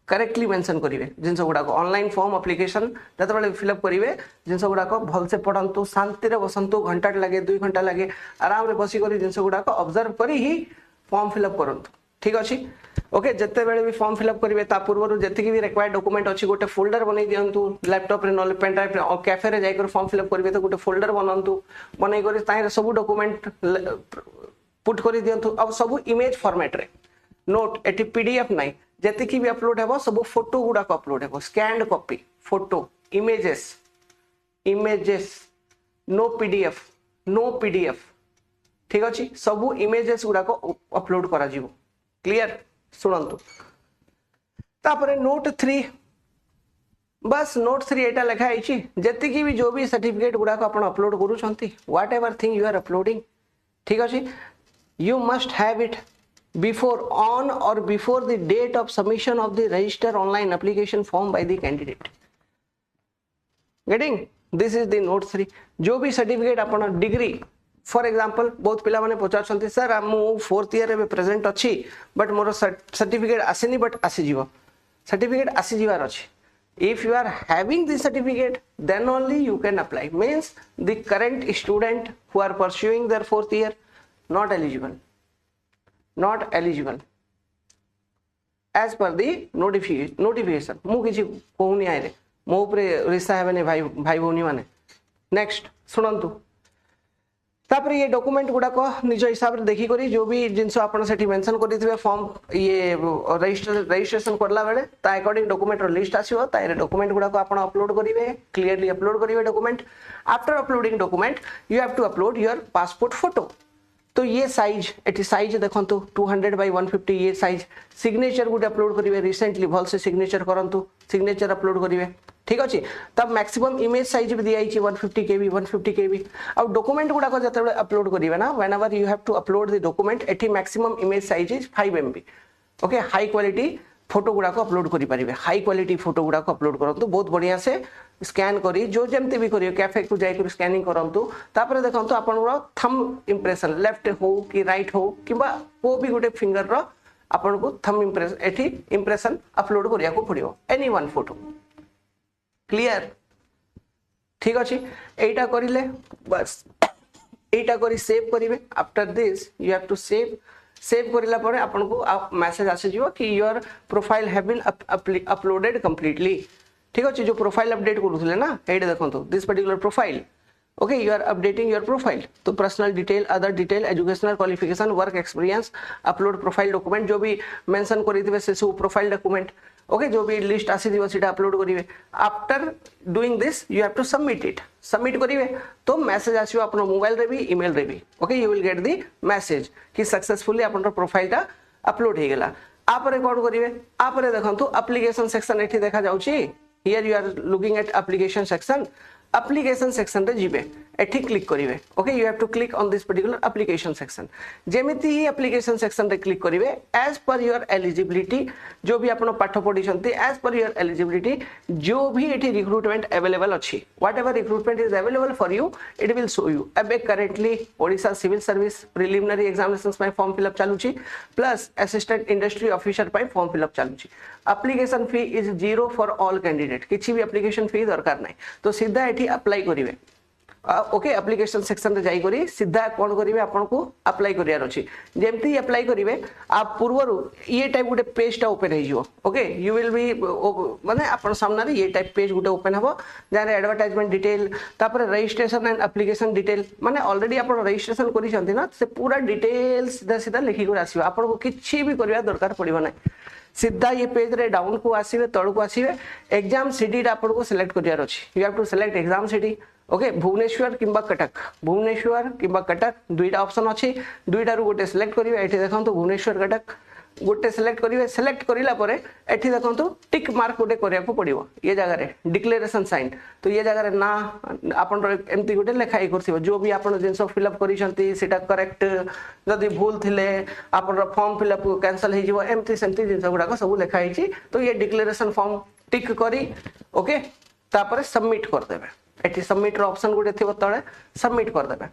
correctly mention करिवे जिंस गुडा को online form application जत बेले fill up करिवे जिंस गुडा को भल से पढंतु शांति रे बसंतु घंटा लगे 2 घंटा लगे आराम रे बसी करी जिंस गुडा को ऑब्जर्व करी ही फॉर्म फिल अप करंतु ठीक अछि ओके जते बेले भी फॉर्म फिल अप करिवे ता पूर्व जति की भी रिक्वायर्ड डॉक्यूमेंट अछि गोटे फोल्डर बनै दियंतु लैपटॉप रे न पेन ड्राइव रे और कैफे रे जाय कर फॉर्म फिल अप करिवे तो गोटे फोल्डर बनंतु बनै करी ताहे सब डॉक्यूमेंट पुट करी दियंतु अब सब इमेज फॉर्मेट रे नोट एटी पीडीएफ नै जति की भी अपलोड हेबो सब फोटो गुडा को अपलोड हेबो scanned copy photo images no PDF ठीक अछि सब इमेजेस गुडा को अपलोड करा जिवो क्लियर सुनंतु तापरे नोट 3 बस नोट 3 एटा लिखा आइछि जति की भी जो भी सर्टिफिकेट गुडा को आपण अपलोड करू छंती whatever thing you are uploading ठीक अछि you must have it before on or before the date of submission of the register online application form by the candidate getting this is the note 3 जो भी certificate आपण degree for example बहुत पिला माने पचारछंती sir मु 4th year रे present अछि but मोर सर्टिफिकेट आसेनी बट आसी जीवो सर्टिफिकेट आसी जीवार अछि if you are having this certificate then only you can apply means the current student who are pursuing their 4th year not eligible as per the notification मु किछि कहूनी आइ रे मो ऊपर रिसा हेबे भाई भौनी माने नेक्स्ट सुनंतु तापर ये डॉक्यूमेंट गुडा को निज हिसाब रे देखि करी जो भी जिंस आपण सेठी मेंशन करिथिबे फॉर्म ये रजिस्ट्रेशन करला बेले ता अकॉर्डिंग डॉक्यूमेंट रो लिस्ट आसीबो तारे डॉक्यूमेंट गुडा को आपण अपलोड करिवे क्लियरली अपलोड करिवे document after uploading document you have to upload your passport photo तो ये साइज एटी साइज देखंतु 200 by 150 ये साइज सिग्नेचर गुड अपलोड करिवे रिसेंटली भल से सिग्नेचर करंतु सिग्नेचर अपलोड करिवे ठीक अछि तब मैक्सिमम इमेज साइज भी दिया आइछि 150 KB अब डॉक्यूमेंट गुडा को जते अपलोड करिवे ना whenever you have to upload the document एटी maximum image size is 5 MB okay high quality photo गुडा को अपलोड करि परिवे हाई क्वालिटी फोटो गुडा को अपलोड करंतु बहुत बढ़िया से स्कैन करी जो जेमते भी करियो कैफे को जाय कर स्कैनिंग करंतु तापर देखंतु आपनरो थंब इंप्रेशन लेफ्ट हो कि राइट हो किबा को भी गोटे फिंगर रो आपन को थंब इंप्रेशन एठी इंप्रेशन अपलोड करिया को पड़ियो एनी वन फोटो क्लियर ठीक अछि एटा करिले बस एटा करी सेव करिवे after this you have to save करिला परे आपन को मैसेज आसे जिवो कि your profile have been uploaded completely ठीक अछि जो प्रोफाइल अपडेट करूथले ना एडे देखंतु this particular profile okay you are updating your profile तो personal detail other detail educational qualification work experience upload profile document जो भी मेंशन करिथिबे से सब प्रोफाइल डॉक्यूमेंट ओके जो भी लिस्ट आसी दिवो सीटा अपलोड करिवे after doing this you have to submit it submit करिवे तो मैसेज आसीयो आपन मोबाइल रे भी ईमेल रे भी okay you will get the message कि सक्सेसफुली आपन प्रोफाइल टा अपलोड हे गेला आपरे कोड करिवे आपरे देखंतु एप्लीकेशन सेक्शन एठी देखा जाउची here you are looking at application section रे जिबे एठी क्लिक करिवे okay you have to click on this particular application section जेमिति ही एप्लीकेशन सेक्शन रे क्लिक करिवे एज पर योर एलिजिबिलिटी जो भी आपण पाठ पढी छंती एज पर योर एलिजिबिलिटी जो भी एठी रिक्रूटमेंट अवेलेबल अछि whatever recruitment is available for you it will show you एबे currently Odisha civil service preliminary examinations पय फॉर्म फिलअप चालुची प्लस असिस्टेंट इंडस्ट्री ऑफिसर पय form fill up चालुची application fee is 0 for all candidate किछि भी application fee दरकार नै तो सीधा एठी अप्लाई करिवे ओके एप्लीकेशन सेक्शन रे जाई करी सीधा कोन करिवे आपन को अप्लाई करियार अछि जेमती अप्लाई करिवे आप पूर्वरु ये टाइप गुटे पेज टा ओपन हे जिवो ओके यू विल बी माने आपन सामना रे ये टाइप पेज गुटे ओपन हबो जारे एडवर्टाइजमेंट डिटेल तापर रजिस्ट्रेशन एंड एप्लीकेशन डिटेल माने ऑलरेडी आपन रजिस्ट्रेशन करि छथि ना से पूरा डिटेल सीधा सीधा लिखि कर आसीबो आपन को किछि भी करिया दरकार पड़िबो नै सीधा ये पेज रे डाउन को आसीबे तळ को आसीबे एग्जाम सिटी आपन को सिलेक्ट करियार अछि you have to select exam city okay Bhubaneswar किंबा कटक भुवनेश्वर किंबा कटक दुईटा ऑप्शन अछि दुईटा रु गोटे सिलेक्ट करिवे एठी देखंतु भुवनेश्वर कटक गोटे सिलेक्ट करिवे सिलेक्ट करिला परे एठी देखंतु टिक मार्क गोटे करिया को पड़िबो ये जगह रे डिक्लेरेशन साइन तो ये जगह रे ना आपन एमती गोटे लेखाई करथिबो जो भी आपन जिंस फिलअप करिसंती सेटा करेक्ट जदी भूल थिले आपन फॉर्म फिलअप कैंसिल हे जिवो एमती सेमती जिंस गुडा को सब लेखाई छि तो ये डिक्लेरेशन फॉर्म टिक करी ओके तापर सबमिट कर देबे एठी सबमिट रो ऑप्शन गुटे थिबो तळे सबमिट कर देबे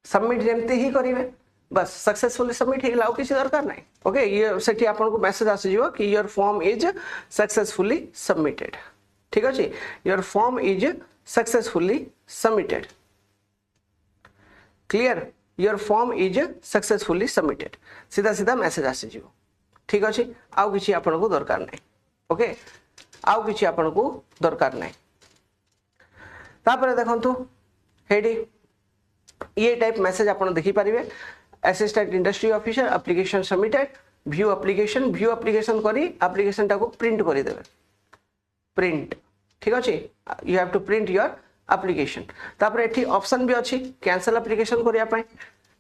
सबमिट जेमते ही करिवे बस सक्सेसफुली सबमिट हे लाउ किसी दरकार नाही ओके ये सेठी आपन को मेसेज आसी जिवो कि your form is successfully submitted ठीक अछि your form is successfully submitted clear your form is successfully submitted सीधा सीधा मेसेज आसी जिवो ठीक अछि आउ किछि आपन को दरकार नाही ओके आउ किछि आपन को दरकार नाही तापर देखंतु हेडी ये टाइप मेसेज आपन देखि परिवे assistant industry officer application submitted view application करी एप्लीकेशन टा को प्रिंट करि देबे प्रिंट ठीक अछि you have to print your application तापर एठी ऑप्शन भी अछि कैंसिल एप्लीकेशन करिया पय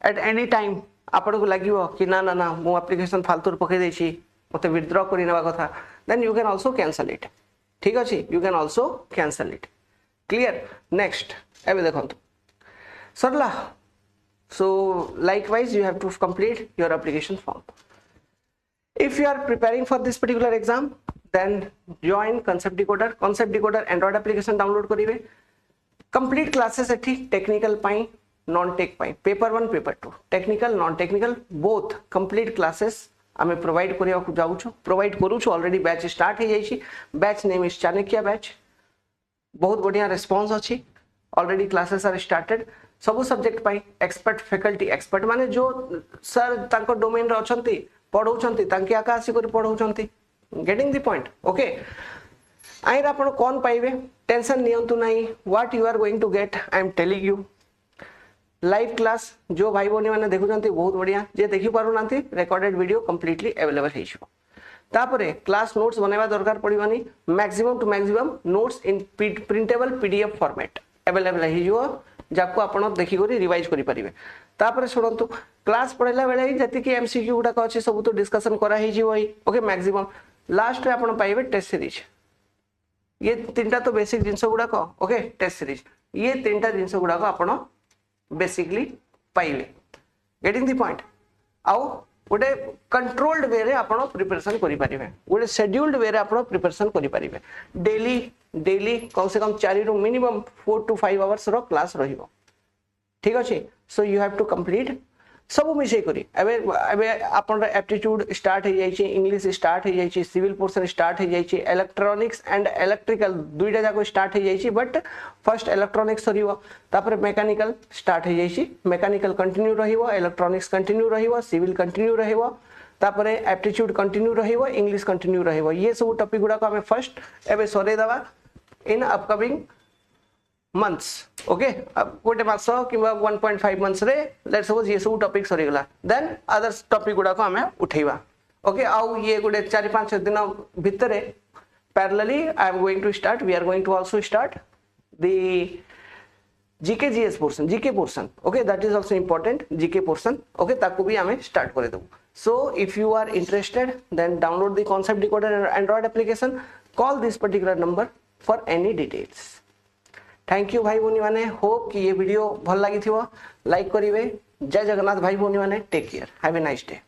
एट एनी टाइम आपन को लागिवो कि ना ना ना मो एप्लीकेशन फालतू पके दै छी मते विथड्रॉ करि नेबा कथा then you can also cancel it ठीक अछि you can also cancel it clear next एबे देखंतु सरला so likewise you have to complete your application form if you are preparing for this particular exam then join concept decoder android application download करिवे complete classes एठी technical पाई non tech पाई paper 1 paper 2 technical non technical both complete classes आमे provide करिया को जाउछु provide करूछु already batch start हे जाईछि batch name is Chanakya batch बहुत बढ़िया रिस्पांस अछि ऑलरेडी क्लासेस आर स्टार्टेड सब सब्जेक्ट पाई एक्सपर्ट फैकल्टी एक्सपर्ट माने जो सर तांको डोमेन रे अछंती पढौछंती तांके आकाशी करी पढौछंती गेटिंग द पॉइंट ओके आइर आपण कोन पाइबे टेंशन नियंतु नाही what you are going to get I am telling you live class जो भाई भौणी माने देखुचंती बहुत बढ़िया जे देखि पारु नांती रिकॉर्डेड वीडियो कंप्लीटली अवेलेबल हे छिवो तापरे क्लास नोट्स बनेबा दरकार पड़िबानी maximum to maximum notes in printable PDF format available हे जिवो जाको आपण देखि करी रिवाइज करि परिबे तापरे सुनंतु क्लास पढैला बेले जति कि एमसीक्यू गुडा को अछि सब तो डिस्कशन करा हे जिवो ओके मैक्सिमम लास्ट रे आपण पाइबे टेस्ट सीरीज ये तीनटा तो बेसिक जिंस गुडा को ओके टेस्ट सीरीज ये तीनटा जिंस गुडा को आपण बेसिकली पाइबे गेटिंग द पॉइंट आउ गोटे कंट्रोल्ड वे रे आपण प्रिपरेशन करि परिबे गोटे शेड्यूल्ड वे रे आपण प्रिपरेशन करि परिबे डेली कम से कम 4 रु मिनिमम 4 to 5 आवर्स रो क्लास रहिबो ठीक अछि so you have to complete सब मिसे करी एबे आपण एप्टीट्यूड स्टार्ट हे जाई छी इंग्लिश स्टार्ट हे जाई छी सिविल पोर्शन स्टार्ट हे जाई छी इलेक्ट्रॉनिक्स एंड इलेक्ट्रिकल दुईटा जाको स्टार्ट हे जाई छी बट फर्स्ट इलेक्ट्रॉनिक्स सरीबो तापर मैकेनिकल स्टार्ट हे जाई छी मैकेनिकल कंटिन्यू रहिबो इलेक्ट्रॉनिक्स कंटिन्यू रहिबो सिविल कंटिन्यू रहिबो तापर एप्टीट्यूड कंटिन्यू रहिबो इंग्लिश कंटिन्यू रहिबो ये सब टॉपिक गुडा को हमें फर्स्ट एबे सरे दवा इन अपकमिंग months okay गोटे मास किबा 1.5 months रे लेट्स सपोज ये सब टॉपिक सरी गला देन अदर टॉपिक गुडा को हमें उठेबा ओके आउ ये गोटे 4-5 दिन भितरे parallelly I am going to start we are going to also start the GK GS portion okay that is also important GK portion okay ताको भी हमें स्टार्ट करे दो so if you are interested then download the concept decoder Android application call this particular number for any details thank you भाई भौणी मैंने hope कि ये वीडियो भल लगी लाइक करेंगे। जय जगन्नाथ भाई भौणी मैंने take care have a nice day.